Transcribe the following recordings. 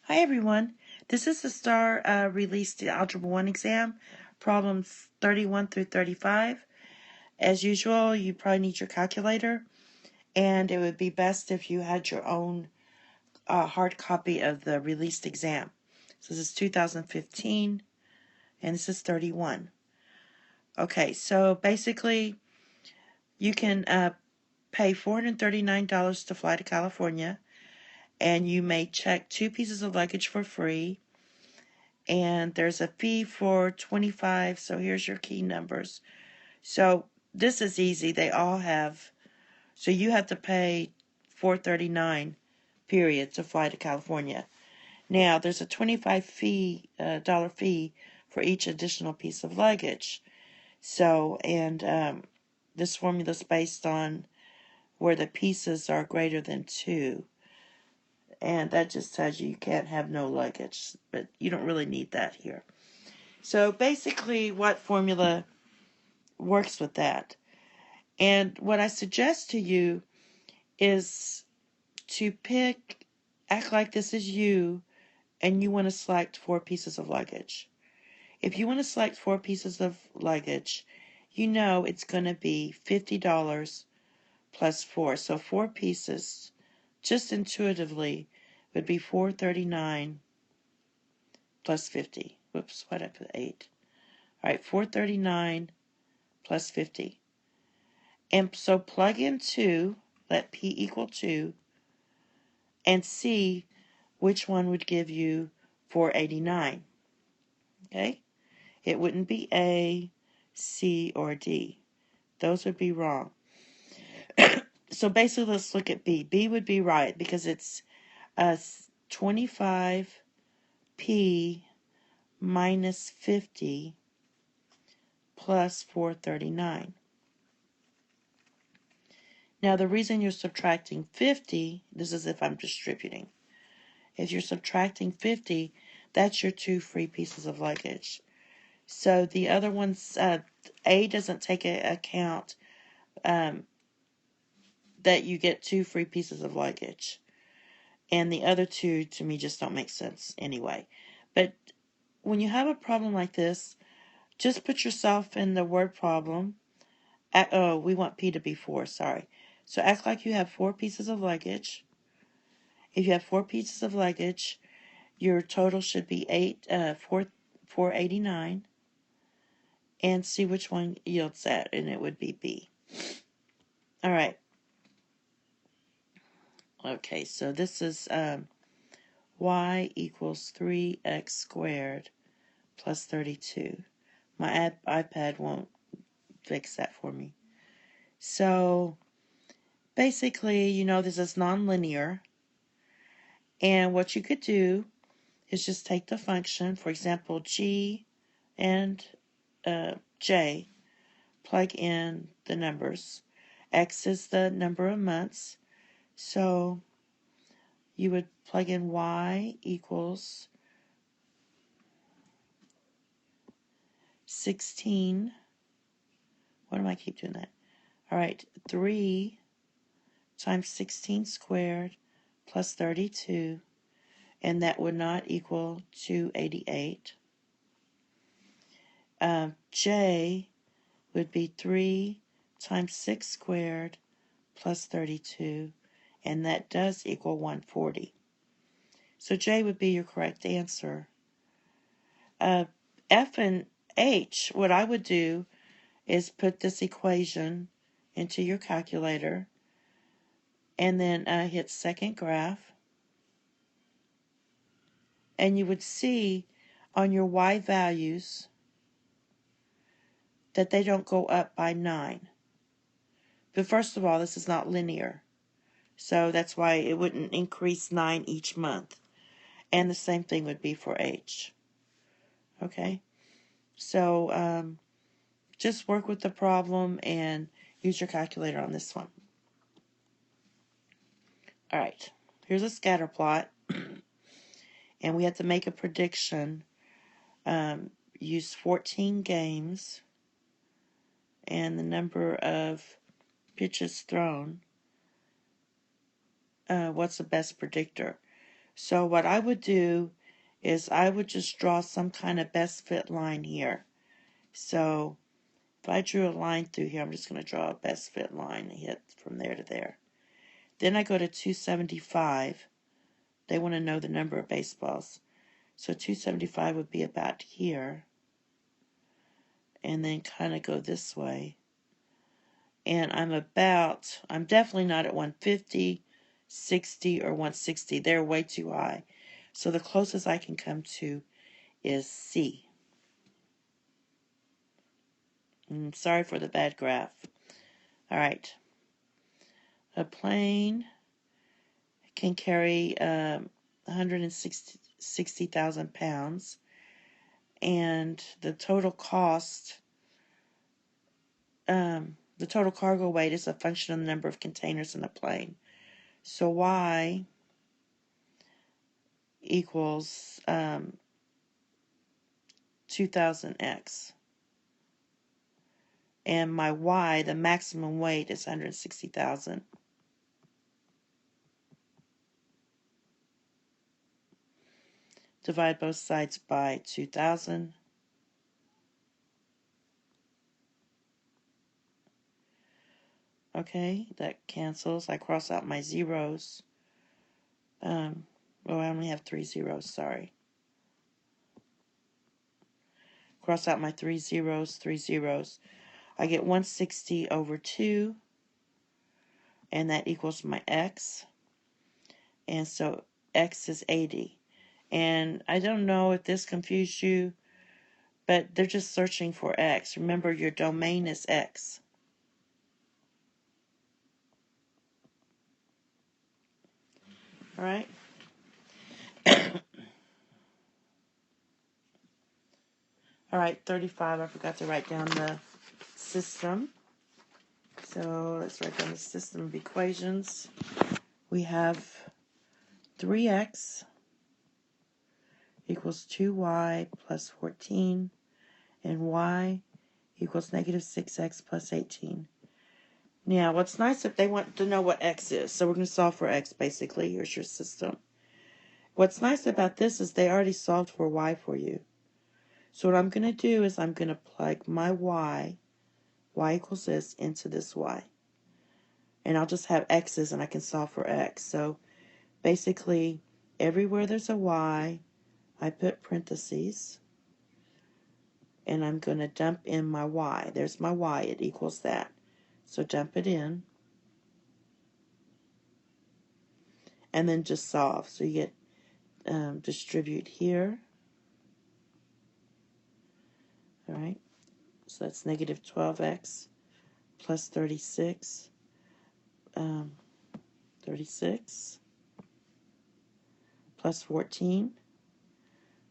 Hi everyone, this is the STAAR released Algebra 1 exam, problems 31 through 35. As usual, you probably need your calculator, and it would be best if you had your own hard copy of the released exam. So this is 2015, and this is 31. Okay, so basically, you can pay $439 to fly to California, and you may check 2 pieces of luggage for free. And there's a fee for 25. So here's your key numbers. So this is easy. They all have. So you have to pay $439 period to fly to California. Now there's a $25 dollar fee for each additional piece of luggage. So this formula is based on where the pieces are greater than 2. And that just tells you can't have no luggage, but you don't really need that here. So basically, what formula works with that? And what I suggest to you is to act like this is you, and you want to select 4 pieces of luggage. If you want to select 4 pieces of luggage, you know it's going to be $50 plus 4. So 4 pieces, just intuitively, would be $439 plus 50. Whoops, why did I put 8? All right, $439 plus 50. And so plug in 2, let P equal 2, and see which one would give you 489. Okay? It wouldn't be A, C, or D. Those would be wrong. So basically, let's look at B. B would be right because it's 25P minus 50 plus 439. Now, the reason you're subtracting 50, this is if I'm distributing. If you're subtracting 50, that's your 2 free pieces of luggage. So the other ones, A doesn't take into account that you get 2 free pieces of luggage. And the other 2, to me, just don't make sense anyway. But when you have a problem like this, just put yourself in the word problem. We want P to be 4, sorry. So act like you have 4 pieces of luggage. If you have 4 pieces of luggage, your total should be 489, and see which one yields that, and it would be B. All right. Okay, so this is y equals 3x squared plus 32. My iPad won't fix that for me. So basically, you know, this is nonlinear, and what you could do is just take the function, for example, G and J, plug in the numbers. X is the number of months, so you would plug in y equals 16. Why do I keep doing that? All right, 3 times 16 squared plus 32, and that would not equal 288. J would be 3 times 6 squared plus 32, and that does equal 140. So J would be your correct answer. F and H, what I would do is put this equation into your calculator and then hit second graph. And you would see on your Y values that they don't go up by 9. But first of all, this is not linear. So that's why it wouldn't increase 9 each month. And the same thing would be for H. Okay? So just work with the problem and use your calculator on this one. All right. Here's a scatter plot. And we have to make a prediction. Use 14 games and the number of pitches thrown. What's the best predictor? So what I would do is I would just draw some kind of best fit line here. So if I drew a line through here, I'm just going to draw a best fit line and hit from there to there. Then I go to 275. They want to know the number of baseballs. So 275 would be about here. And then kind of go this way. And I'm definitely not at 150, 60, or 160. They're way too high. So the closest I can come to is C. Sorry for the bad graph. All right. A plane can carry 160,000 pounds, and the total cargo weight is a function of the number of containers in the plane. So Y equals 2,000x. And my Y, the maximum weight, is 160,000. Divide both sides by 2,000. Okay, that cancels. I cross out my zeros. I only have 3 zeros, sorry. Cross out my 3 zeros, 3 zeros. I get 160 over 2, and that equals my x. And so x is 80. And I don't know if this confused you, but they're just searching for x. Remember, your domain is x. All right? All right, 35. I forgot to write down the system. So let's write down the system of equations. We have 3x equals 2y plus 14, and y equals negative 6x plus 18. Now, what's nice if they want to know what x is, so we're going to solve for x, basically. Here's your system. What's nice about this is they already solved for y for you. So what I'm going to do is I'm going to plug my y equals this, into this y. And I'll just have x's and I can solve for x. So basically, everywhere there's a y, I put parentheses. And I'm going to dump in my y. There's my y. It equals that. So dump it in. And then just solve. So you get distribute here. All right. So that's negative 12x plus 36. 36 plus 14.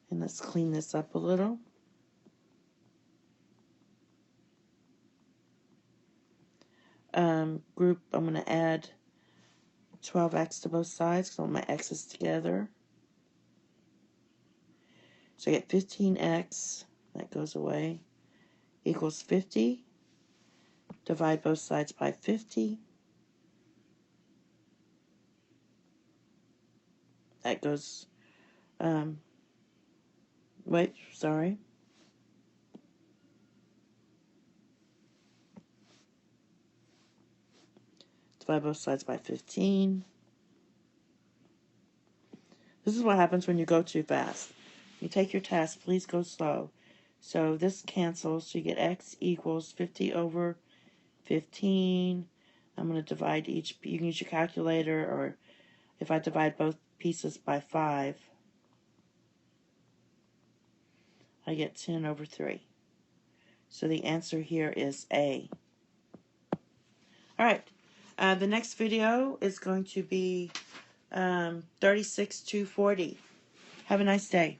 And let's clean this up a little. Group, I'm going to add 12x to both sides because all my x's together. So I get 15x, that goes away, equals 50. Divide both sides by 50. That goes, sorry. Divide both sides by 15. This is what happens when you go too fast. You take your task, please go slow. So this cancels, so you get x equals 50 over 15. I'm going to divide each, you can use your calculator, or if I divide both pieces by 5, I get 10 over 3. So the answer here is A. All right. The next video is going to be 36 to 40. Have a nice day.